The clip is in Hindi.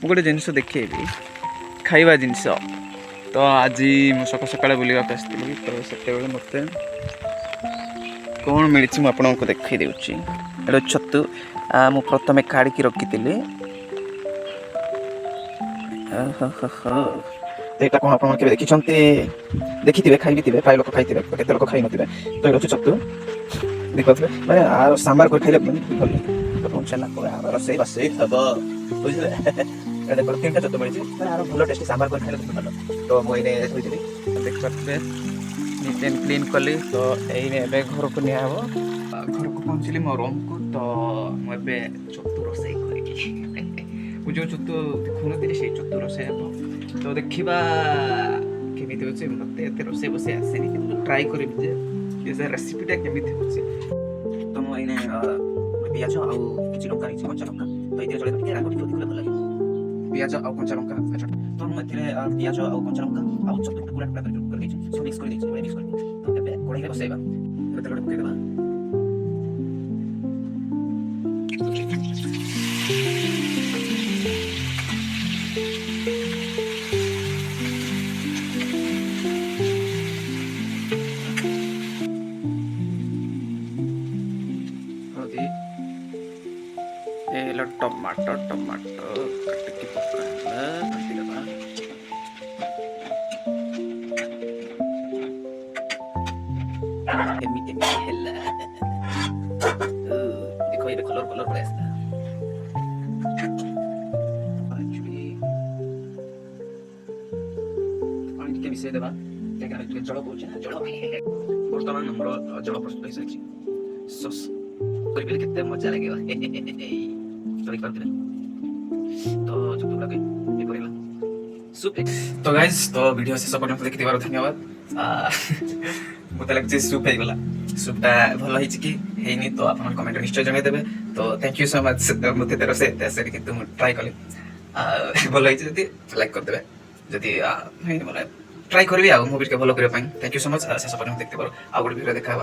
गोटे जिनस देखी खाइबा जिनस तो आज मु सका सका बुलवा आसती तो से मत कौन मिली मुझे देखी दूची एटा छतु मु प्रथमे काढ़ी रखी एटा कौन आप देखी देखी थे खाई थे प्राय लोक खाई केते लोक खाई नथिबे तो ये छतु देखते मैंने आर सांबार कर खाइले भल छेना रोसई बसई हम बुझे तीन टा छतु मिली मैंने आर भल टेस्ट सांबार कर खाइले भल तो मुझे देख पारे नीट एंड क्लीन कली तो ये घर को निया घर को पहुँचली मो रूम को तो मुझे छतु रोसई कर जो छतु देखुन से छतु रोसई हम तो देखा केमी अच्छे मत रोसई बसई आसेनि कि ट्राए करी जे रेसिपीटा केमी तो मुझे पिज आउ कि लंका नहीं कंचा लंका तो ये चले राग टे अधिक भल लगे पिज आउ कंचा लंका तो मुझे पिज आउ कंचा लंका आउ छतु गुड़ा गुड़ा कर सब मिक्स कर मिक्स कर तो ये कड़ाई बसैबा तेल पकईदेवा टमाटो टमाटो कटिकी पकाला घंटीदेवा एमिति हेला देखो ये कलर कलर पड़े आसला एक्चुअली पानी टिके मिसई देबा देखा जल पहुंचे ना जल बर्तमान हमर जल प्रस्तुत हो सारी सॉस करबे केते मजा लागेबा तो तो गाइस तो वीडियो शेष पर्यंत देखि धन्यवाद मत लगे सूप हो गला सूपटा भल हो कि हेनी तो आप कमेंट निश्चय जन देवे तो थैंक यू सो मच मत रोसे कि ट्राए कली भल लाइक करदे जदि ट्राए करी आ मूवी भल करने थैंक यू सो मच शेष पर्यंत देखते आउ गोटे वीडियो देखा